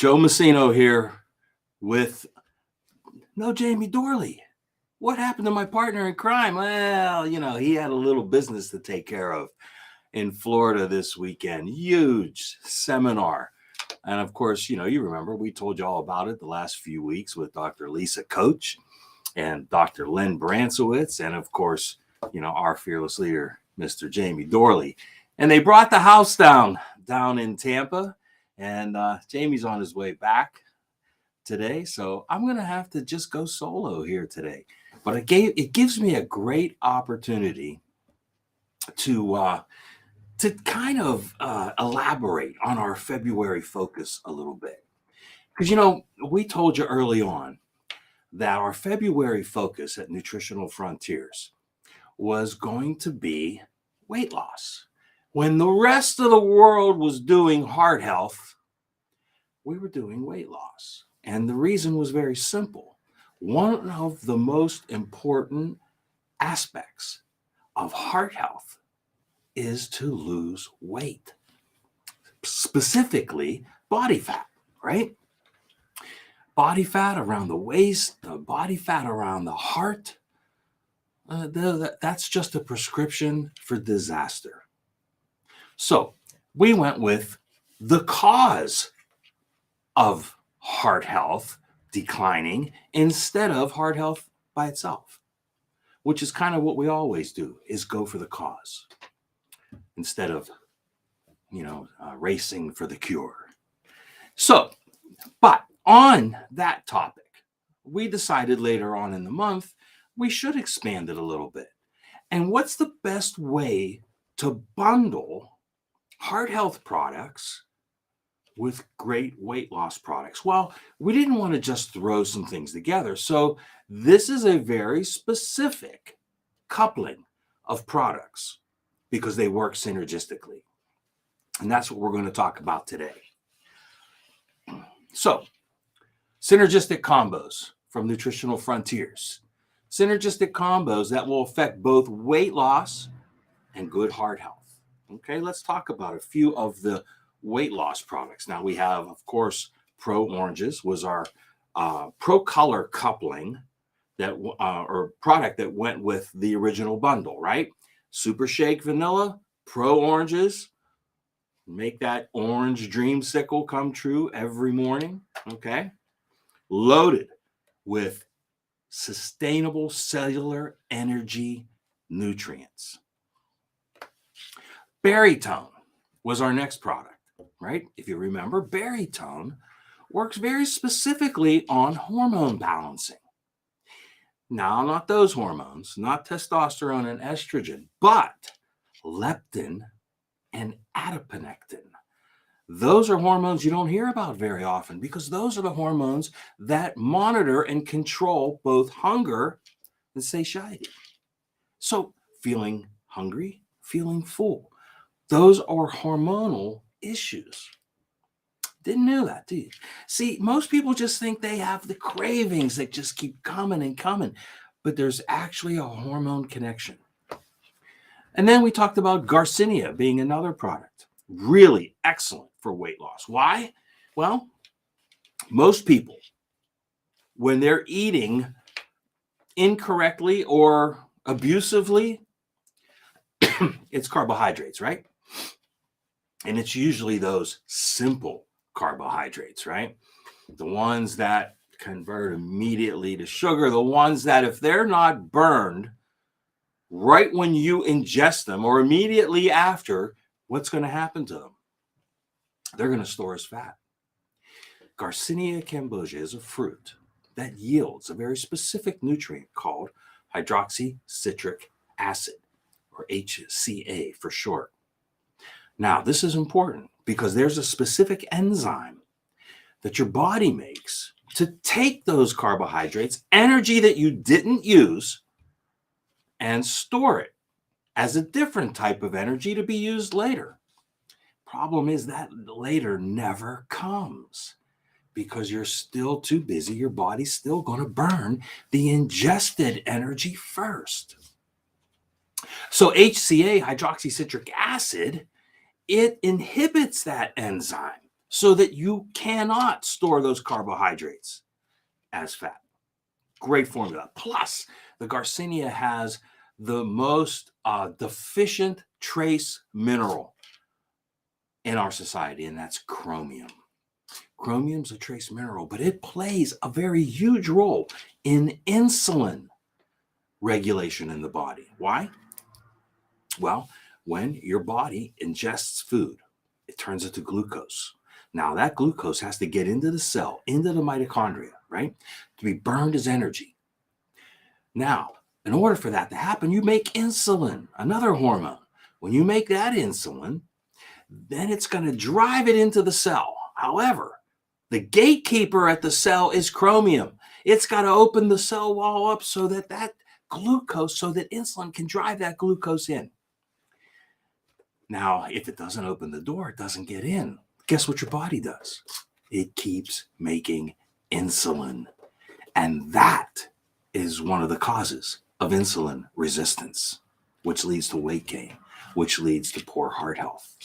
Joe Messino here with no Jamie Dorley. What happened to my partner in crime? Well, he had a little business to take care of in Florida this weekend. Huge seminar. And of course, you remember we told you all about it the last few weeks with Dr. Lisa Coach and Dr. Len Bransowitz, and of course, our fearless leader, Mr. Jamie Dorley. And they brought the house down in Tampa. And Jamie's on his way back today, so I'm going to have to just go solo here today. But it gives me a great opportunity to kind of elaborate on our February focus a little bit. Because, we told you early on that our February focus at Nutritional Frontiers was going to be weight loss. When the rest of the world was doing heart health, we were doing weight loss. And the reason was very simple. One of the most important aspects of heart health is to lose weight, specifically body fat, right? Body fat around the waist, the body fat around the heart. That's just a prescription for disaster. So we went with the cause of heart health declining instead of heart health by itself, which is kind of what we always do, is go for the cause instead of, racing for the cure. So, but on that topic, we decided later on in the month, we should expand it a little bit. And what's the best way to bundle heart health products with great weight loss products? Well, we didn't want to just throw some things together. So this is a very specific coupling of products because they work synergistically. And that's what we're going to talk about today. So, synergistic combos from Nutritional Frontiers. Synergistic combos that will affect both weight loss and good heart health. Okay, let's talk about a few of the weight loss products. Now we have, of course, Pro Oranges was our Pro Color coupling that or product that went with the original bundle, right? Super Shake Vanilla, Pro Oranges, make that orange dreamsicle come true every morning, okay? Loaded with sustainable cellular energy nutrients. Berrytone was our next product, right? If you remember, Berrytone works very specifically on hormone balancing. Now, not those hormones, not testosterone and estrogen, but leptin and adiponectin. Those are hormones you don't hear about very often because those are the hormones that monitor and control both hunger and satiety. So, feeling hungry, feeling full. Those are hormonal issues. Didn't know that, do you? See, most people just think they have the cravings that just keep coming and coming, but there's actually a hormone connection. And then we talked about Garcinia being another product. Really excellent for weight loss. Why? Well, most people, when they're eating incorrectly or abusively, it's carbohydrates, right? And it's usually those simple carbohydrates, right? The ones that convert immediately to sugar, the ones that if they're not burned right when you ingest them or immediately after, what's going to happen to them? They're going to store as fat. Garcinia Cambogia is a fruit that yields a very specific nutrient called Hydroxycitric Acid, or HCA for short. Now, this is important because there's a specific enzyme that your body makes to take those carbohydrates, energy that you didn't use, and store it as a different type of energy to be used later. Problem is that later never comes because you're still too busy. Your body's still going to burn the ingested energy first. So HCA, hydroxycitric acid, it inhibits that enzyme. so that you cannot store those carbohydrates as fat. Great formula. Plus, the Garcinia has the most deficient trace mineral in our society, and that's chromium. Chromium's a trace mineral, but it plays a very huge role in insulin regulation in the body. Why? Well, when your body ingests food, it turns into glucose. Now, that glucose has to get into the cell, into the mitochondria, right? To be burned as energy. Now, in order for that to happen, you make insulin, another hormone. When you make that insulin, then it's going to drive it into the cell. However, the gatekeeper at the cell is chromium. It's got to open the cell wall up so that glucose, so that insulin can drive that glucose in. Now, if it doesn't open the door, it doesn't get in. Guess what your body does? It keeps making insulin. And that is one of the causes of insulin resistance, which leads to weight gain, which leads to poor heart health.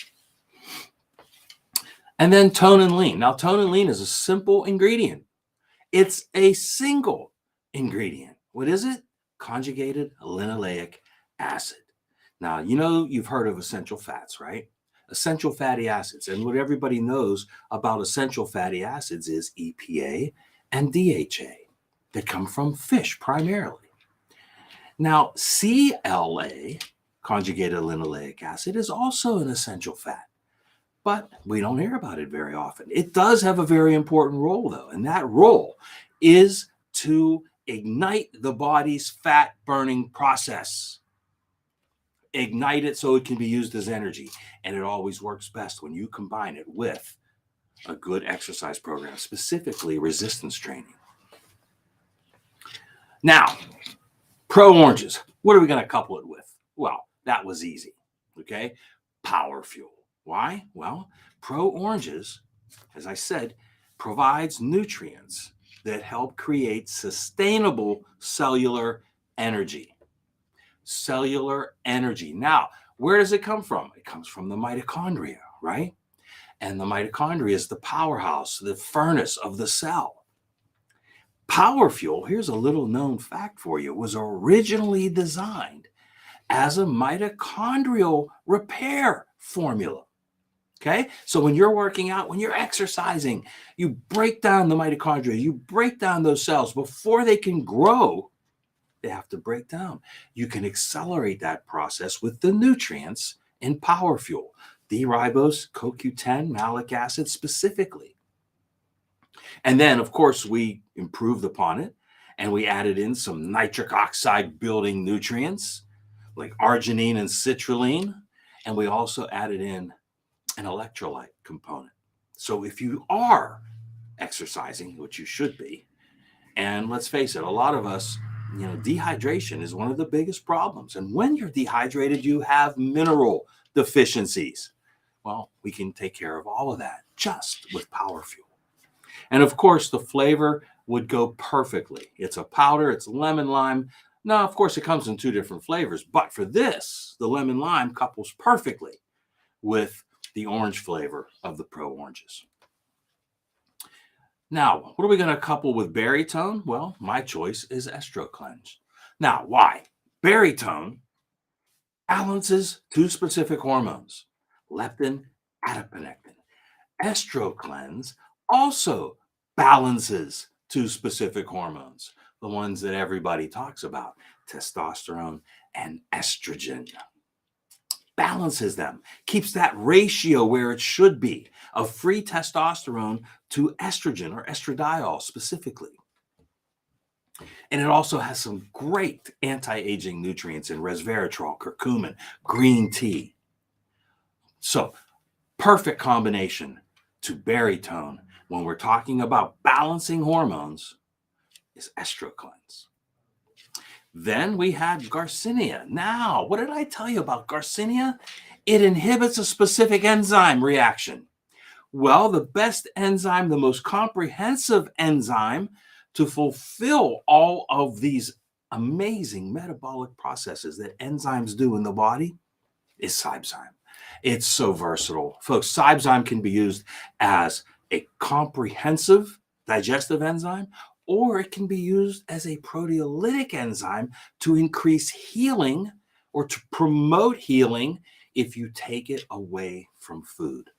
And then tone and lean. Now, tone and lean is a simple ingredient. It's a single ingredient. What is it? Conjugated linoleic acid. Now, you've heard of essential fats, right? Essential fatty acids. And what everybody knows about essential fatty acids is EPA and DHA that come from fish primarily. Now, CLA, conjugated linoleic acid, is also an essential fat, but we don't hear about it very often. It does have a very important role, though, and that role is to ignite the body's fat burning process. Ignite it so it can be used as energy. And it always works best when you combine it with a good exercise program, specifically resistance training. Now, Pro Oranges, what are we going to couple it with? Well, that was easy, okay? Power fuel. Why? Well, Pro Oranges, as I said, provides nutrients that help create sustainable cellular energy. Cellular energy. Now, where does it come from? It comes from the mitochondria, right? And the mitochondria is the powerhouse, the furnace of the cell. Power fuel, here's a little known fact for you, was originally designed as a mitochondrial repair formula. Okay, so when you're working out, when you're exercising, you break down the mitochondria, you break down those cells before they can grow. They have to break down. You can accelerate that process with the nutrients in power fuel, D-ribose, CoQ10, malic acid specifically. And then, of course, we improved upon it and we added in some nitric oxide building nutrients like arginine and citrulline. And we also added in an electrolyte component. So if you are exercising, which you should be, and let's face it, a lot of us, dehydration is one of the biggest problems. And when you're dehydrated, you have mineral deficiencies. Well, we can take care of all of that just with power fuel. And of course, the flavor would go perfectly. It's a powder, it's lemon lime. Now, of course, it comes in two different flavors, but for this, the lemon lime couples perfectly with the orange flavor of the Pro Oranges. Now, what are we going to couple with Barytone? Well, my choice is Estro Cleanse. Now, why? Barytone balances two specific hormones, leptin, adiponectin. Estro Cleanse also balances two specific hormones, the ones that everybody talks about, testosterone and estrogen. Balances them, keeps that ratio where it should be of free testosterone to estrogen or estradiol specifically. And it also has some great anti-aging nutrients in resveratrol, curcumin, green tea. So, perfect combination to Barytone when we're talking about balancing hormones is Estro Cleanse. Then we had Garcinia. Now, what did I tell you about Garcinia? It inhibits a specific enzyme reaction. Well, the best enzyme, the most comprehensive enzyme to fulfill all of these amazing metabolic processes that enzymes do in the body is cytosine. It's so versatile. Folks, Cybezyme can be used as a comprehensive digestive enzyme, or it can be used as a proteolytic enzyme to increase healing or to promote healing if you take it away from food.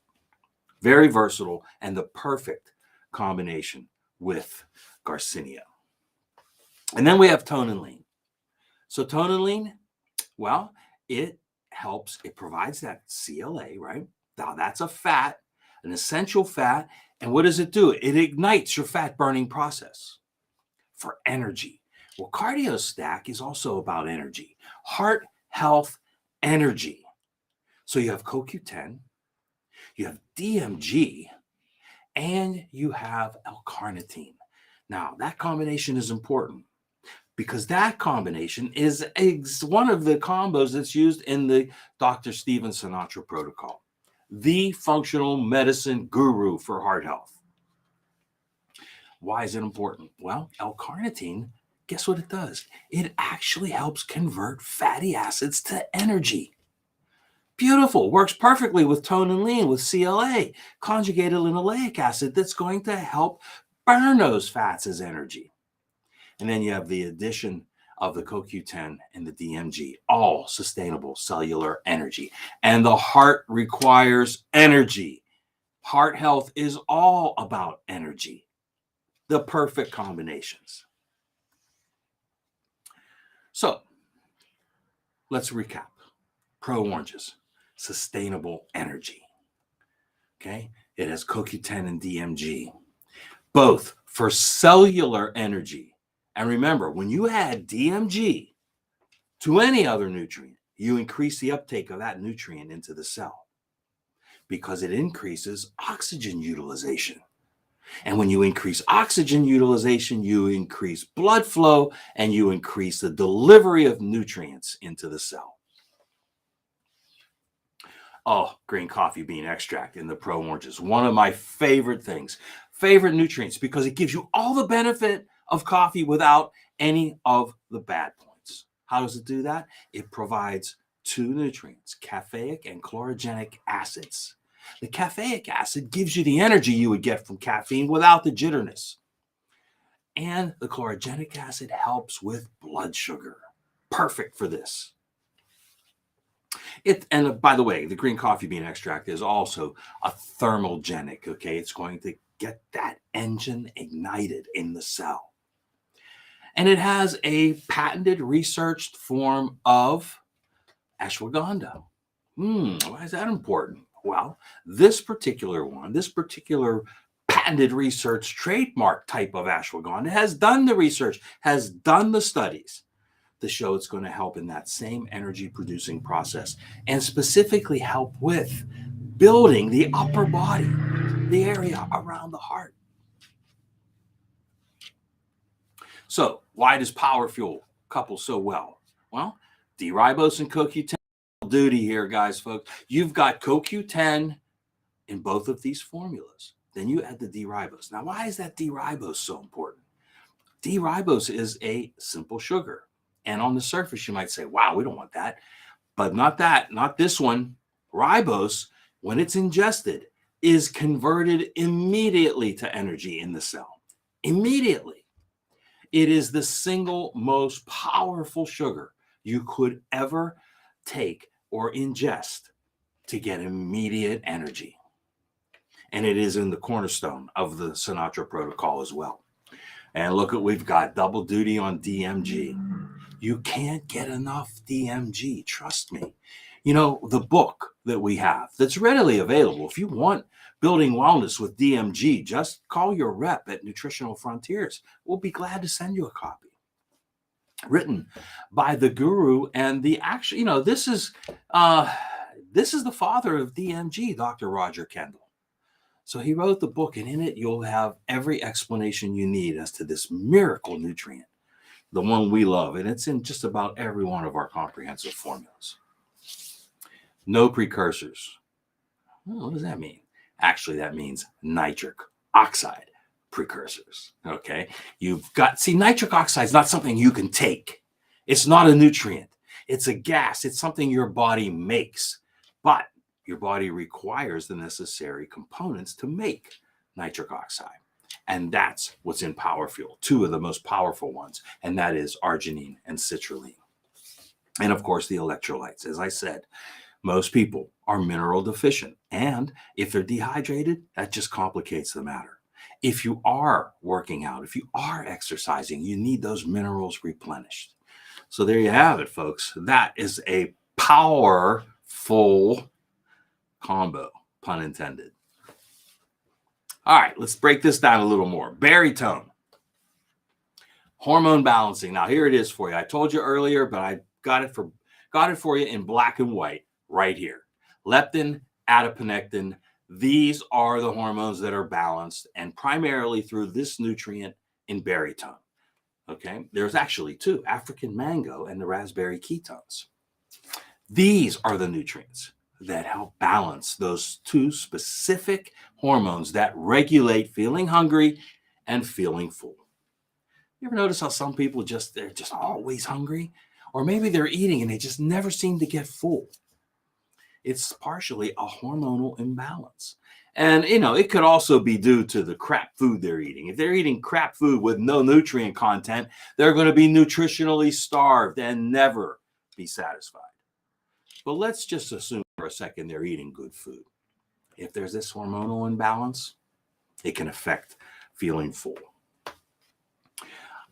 Very versatile and the perfect combination with Garcinia. And then we have Tone and Lean. So Tone and Lean, well, it helps, it provides that CLA, right? Now that's a fat, an essential fat. And what does it do? It ignites your fat burning process for energy. Well, Cardio Stack is also about energy, heart health, energy. So you have CoQ10, you have DMG, and you have L-carnitine. Now, that combination is important because that combination is one of the combos that's used in the Dr. Stephen Sinatra protocol, the functional medicine guru for heart health. Why is it important? Well, L-carnitine, guess what it does? It actually helps convert fatty acids to energy. Beautiful. Works perfectly with Tone and Lean, with CLA, conjugated linoleic acid, that's going to help burn those fats as energy. And then you have the addition of the CoQ10 and the DMG, all sustainable cellular energy. And the heart requires energy. Heart health is all about energy. The perfect combinations. So let's recap. Pro Oranges, sustainable energy. Okay, it has CoQ10 and DMG, both for cellular energy. And remember, when you add DMG to any other nutrient, you increase the uptake of that nutrient into the cell because it increases oxygen utilization. And when you increase oxygen utilization, you increase blood flow and you increase the delivery of nutrients into the cell. Oh, green coffee bean extract in the Pro Oranges. One of my favorite things, favorite nutrients, because it gives you all the benefit of coffee without any of the bad points. How does it do that? It provides two nutrients, caffeic and chlorogenic acids. The caffeic acid gives you the energy you would get from caffeine without the jitterness. And the chlorogenic acid helps with blood sugar. Perfect for this. And by the way, the green coffee bean extract is also a thermogenic, okay? It's going to get that engine ignited in the cell. And it has a patented researched form of ashwagandha. Why is that important? Well, this particular patented research trademark type of ashwagandha has done the research, has done the studies to show it's going to help in that same energy producing process and specifically help with building the upper body, the area around the heart. So why does Power Fuel couple so well? Well, D-ribose and CoQ10 duty here, guys, folks. You've got CoQ10 in both of these formulas. Then you add the D-ribose. Now, why is that D-ribose so important? D-ribose is a simple sugar. And on the surface, you might say, wow, we don't want that. But not that, not this one. Ribose, when it's ingested, is converted immediately to energy in the cell. Immediately. It is the single most powerful sugar you could ever take or ingest to get immediate energy. And it is in the cornerstone of the Sinatra protocol as well. And look at, we've got double duty on DMG. You can't get enough DMG, trust me. You know, the book that we have that's readily available, if you want Building Wellness with DMG, just call your rep at Nutritional Frontiers. We'll be glad to send you a copy. Written by the guru and the actual, you know, this is the father of DMG, Dr. Roger Kendall. So he wrote the book, and in it you'll have every explanation you need as to this miracle nutrient, the one we love, and it's in just about every one of our comprehensive formulas. No precursors. Well, what does that mean? Actually, that means nitric oxide precursors. Okay, you've got, see, nitric oxide is not something you can take. It's not a nutrient. It's a gas. It's something your body makes. But your body requires the necessary components to make nitric oxide. And that's what's in Power Fuel, two of the most powerful ones, and that is arginine and citrulline. And of course, the electrolytes. As I said, most people are mineral deficient. And if they're dehydrated, that just complicates the matter. If you are working out, if you are exercising, you need those minerals replenished. So there you have it, folks. That is a powerful combo, pun intended. All right, let's break this down a little more. Barytone, hormone balancing. Now here it is for you. I told you earlier, but I got it for you in black and white right here. Leptin, adiponectin. These are the hormones that are balanced, and primarily through this nutrient in barytone. Okay, there's actually two, African mango and the raspberry ketones. These are the nutrients that help balance those two specific hormones that regulate feeling hungry and feeling full. You ever notice how some people they're just always hungry? Or maybe they're eating and they just never seem to get full. It's partially a hormonal imbalance. And, it could also be due to the crap food they're eating. If they're eating crap food with no nutrient content, they're going to be nutritionally starved and never be satisfied. But let's just assume for a second they're eating good food. If there's this hormonal imbalance, it can affect feeling full.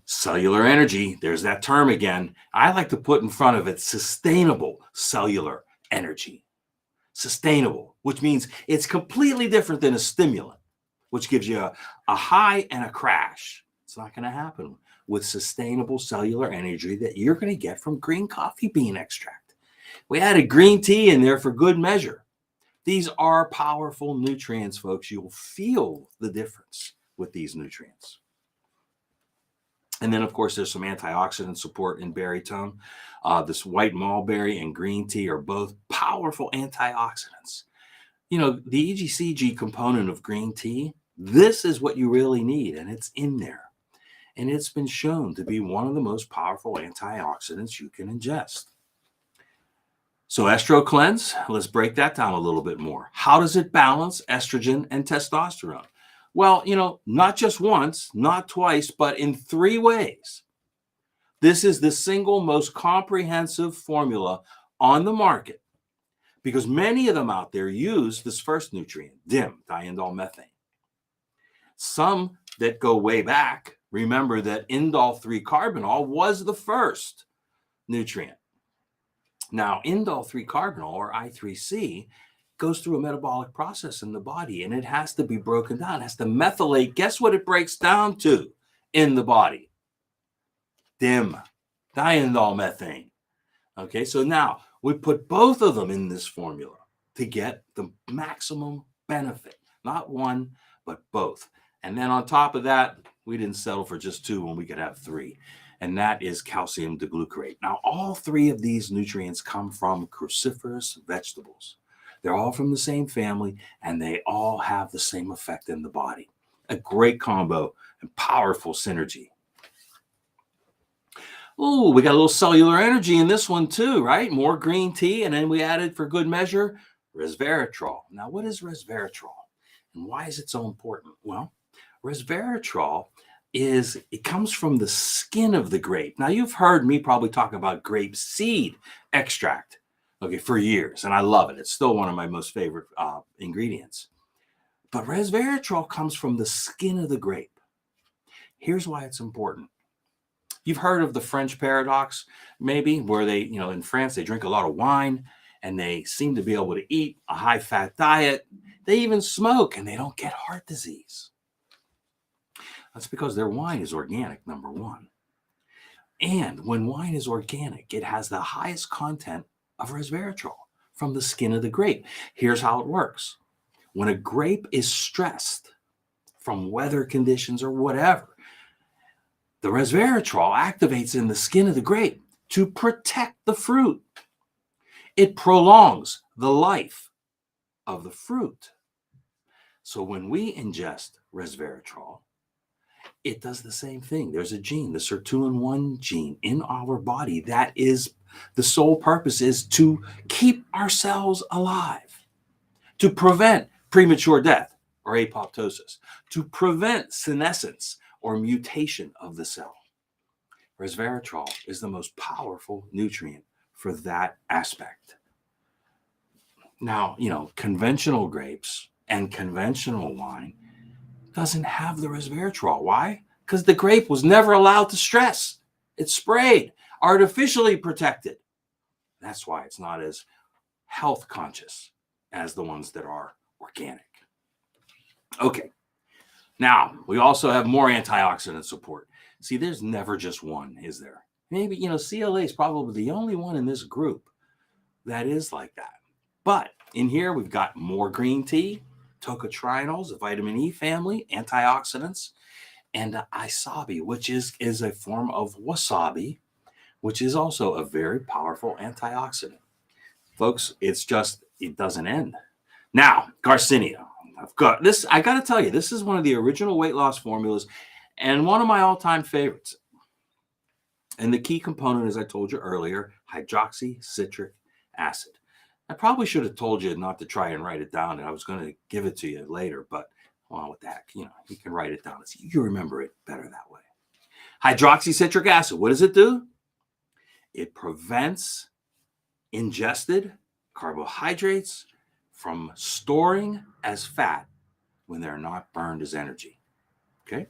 Cellular energy, there's that term again. I like to put in front of it sustainable cellular energy. Sustainable, which means it's completely different than a stimulant, which gives you a high and a crash. It's not going to happen with sustainable cellular energy that you're going to get from green coffee bean extract. We added green tea in there for good measure. These are powerful nutrients, folks. You'll feel the difference with these nutrients. And then, of course, there's some antioxidant support in barytone. This white mulberry and green tea are both powerful antioxidants. The EGCG component of green tea, this is what you really need, and it's in there. And it's been shown to be one of the most powerful antioxidants you can ingest. So Estro Cleanse, let's break that down a little bit more. How does it balance estrogen and testosterone? Well, not just once, not twice, but in 3 ways. This is the single most comprehensive formula on the market because many of them out there use this first nutrient, DIM, diindol methane. Some that go way back, remember that indole 3-carbinol was the first nutrient. Now, indole 3-carbinol, or I3C, goes through a metabolic process in the body, and it has to be broken down. It has to methylate. Guess what it breaks down to in the body? DIM, diindol methane. Okay, so now we put both of them in this formula to get the maximum benefit. Not one, but both. And then on top of that, we didn't settle for just 2 when we could have 3. And that is calcium diglucarate. Now, all 3 of these nutrients come from cruciferous vegetables. They're all from the same family, and they all have the same effect in the body. A great combo and powerful synergy. Oh, we got a little cellular energy in this one too, right? More green tea, and then we added, for good measure, resveratrol. Now, what is resveratrol, and why is it so important? Well, resveratrol it comes from the skin of the grape. Now, you've heard me probably talk about grape seed extract, for years, and I love it. It's still one of my most favorite ingredients. But resveratrol comes from the skin of the grape. Here's why it's important. You've heard of the French paradox, maybe, where they, in France, they drink a lot of wine and they seem to be able to eat a high-fat diet. They even smoke and they don't get heart disease. That's because their wine is organic, number one. And when wine is organic, it has the highest content of resveratrol from the skin of the grape. Here's how it works. When a grape is stressed from weather conditions or whatever, the resveratrol activates in the skin of the grape to protect the fruit. It prolongs the life of the fruit. So when we ingest resveratrol, it does the same thing. There's a gene, the sirtuin-1 gene in our body that is, the sole purpose is to keep our cells alive. to prevent premature death or apoptosis, to prevent senescence or mutation of the cell. Resveratrol is the most powerful nutrient for that aspect. Now, conventional grapes and conventional wine doesn't have the resveratrol. Why? Because the grape was never allowed to stress. It's sprayed, artificially protected. That's why it's not as health conscious as the ones that are organic. Okay. Now, we also have more antioxidant support. See, there's never just one, is there? Maybe, CLA is probably the only one in this group that is like that. But in here, we've got more green tea, tocotrienols, the vitamin E family, antioxidants, and isabi, which is a form of wasabi, which is also a very powerful antioxidant. Folks, it doesn't end. Now, Garcinia. I got to tell you, this is one of the original weight loss formulas and one of my all-time favorites. And the key component, as I told you earlier, hydroxycitric acid. I probably should have told you not to try and write it down, and I was going to give it to you later, but what the heck, you can write it down. You remember it better that way. Hydroxycitric acid, what does it do? It prevents ingested carbohydrates from storing as fat when they're not burned as energy. Okay?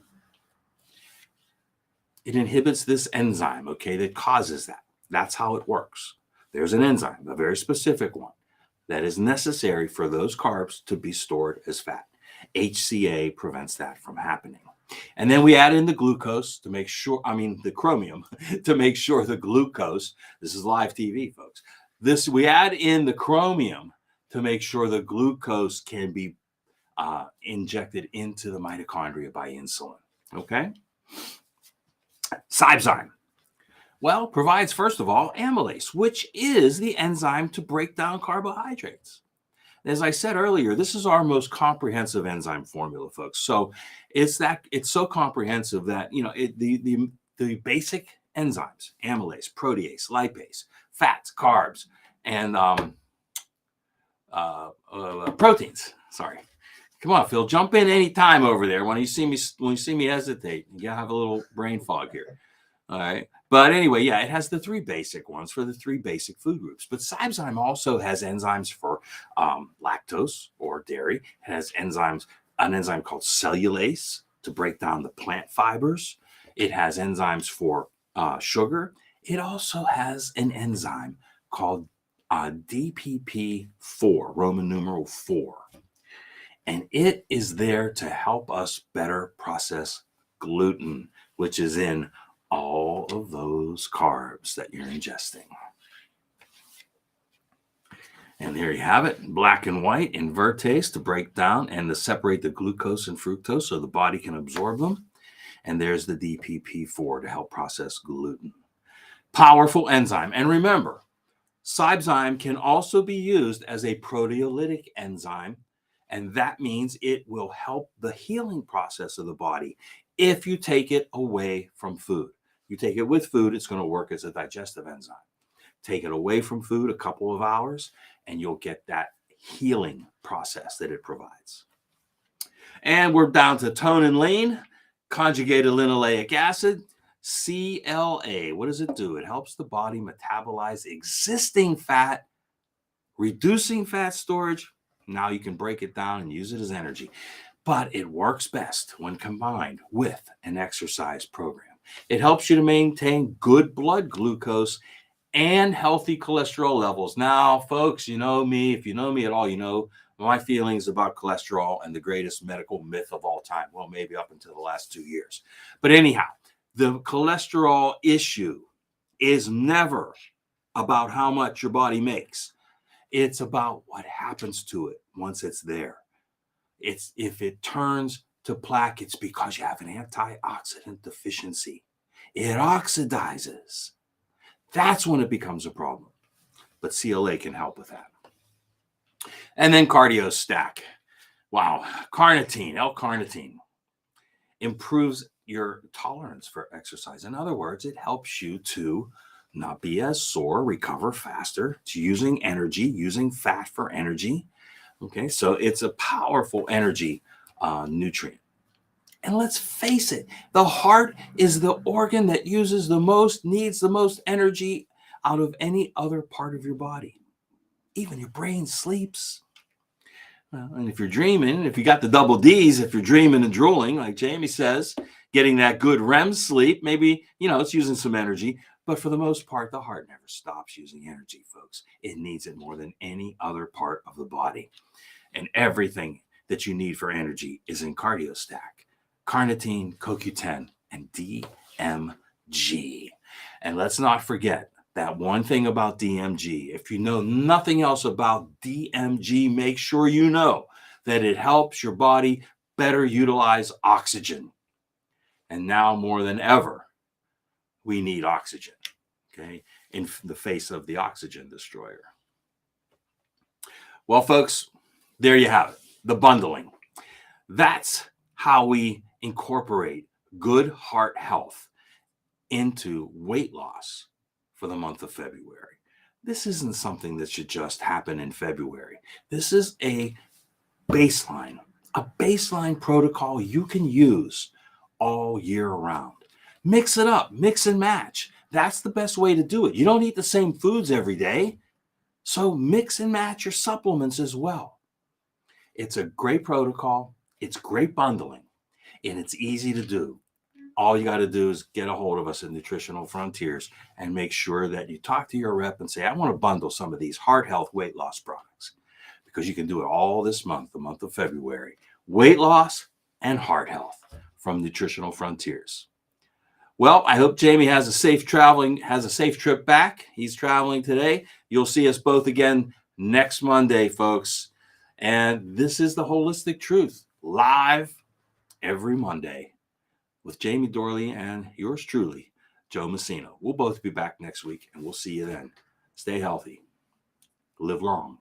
It inhibits this enzyme, that causes that. That's how it works. There's an enzyme, a very specific one, that is necessary for those carbs to be stored as fat. HCA prevents that from happening. And then we add in the glucose to make sure, the chromium, to make sure the glucose, this is live TV, folks. We add in the chromium to make sure the glucose can be injected into the mitochondria by insulin. Okay? Cybezyme. Well, provides, first of all, amylase, which is the enzyme to break down carbohydrates. As I said earlier, this is our most comprehensive enzyme formula, folks. So it's so comprehensive that, the basic enzymes, amylase, protease, lipase, fats, carbs, and proteins. Sorry. Come on, Phil, jump in any time over there when you see me hesitate. You have a little brain fog here. All right. But anyway, it has the three basic ones for the three basic food groups. But Cybezyme also has enzymes for lactose or dairy. It has an enzyme called cellulase to break down the plant fibers. It has enzymes for sugar. It also has an enzyme called DPP4, Roman numeral 4. And it is there to help us better process gluten, which is in all of those carbs that you're ingesting. And there you have it, black and white, invertase to break down and to separate the glucose and fructose so the body can absorb them. And there's the DPP4 to help process gluten. Powerful enzyme. And remember, Cybezyme can also be used as a proteolytic enzyme, and that means it will help the healing process of the body if you take it away from food. You take it with food, it's going to work as a digestive enzyme. Take it away from food a couple of hours, and you'll get that healing process that it provides. And we're down to tonin-lean, conjugated linoleic acid, CLA. What does it do? It helps the body metabolize existing fat, reducing fat storage. Now you can break it down and use it as energy. But it works best when combined with an exercise program. It helps you to maintain good blood glucose and healthy cholesterol levels. Now, folks, you know me. If you know me at all, you know my feelings about cholesterol and the greatest medical myth of all time. Well, maybe up until the last 2 years. But anyhow, the cholesterol issue is never about how much your body makes. It's about what happens to it once it's there. If it turns to plaque, it's because you have an antioxidant deficiency. It oxidizes. That's when it becomes a problem. But CLA can help with that. And then cardio stack. Wow. Carnitine, L-carnitine, improves your tolerance for exercise. In other words, it helps you to not be as sore, recover faster, to using energy, using fat for energy. Okay, so it's a powerful energy nutrient. And let's face it, the heart is the organ that uses the most, needs the most energy out of any other part of your body. Even your brain sleeps. And if you're dreaming, if you got the double D's, if you're dreaming and drooling, like Jamie says, getting that good REM sleep, maybe, it's using some energy. But for the most part, the heart never stops using energy, folks. It needs it more than any other part of the body. And everything that you need for energy is in CardioStack: carnitine, CoQ10, and DMG. And let's not forget that one thing about DMG. If you know nothing else about DMG, make sure you know that it helps your body better utilize oxygen. And now more than ever, we need oxygen, okay, in the face of the oxygen destroyer. Well, folks, there you have it, the bundling. That's how we incorporate good heart health into weight loss for the month of February. This isn't something that should just happen in February. This is a baseline protocol you can use all year round. Mix it up, mix and match. That's the best way to do it. You don't eat the same foods every day, so mix and match your supplements as well. It's a great protocol, it's great bundling, and it's easy to do. All you got to do is get a hold of us at Nutritional Frontiers and make sure that you talk to your rep and say, I want to bundle some of these heart health weight loss products, because you can do it all this month, the month of February. Weight loss and heart health from Nutritional Frontiers. Well, I hope Jamie has a safe trip back. He's traveling today. You'll see us both again next Monday, folks. And this is The Holistic Truth, live every Monday with Jamie Dorley and yours truly, Joe Messino. We'll both be back next week, and we'll see you then. Stay healthy. Live long.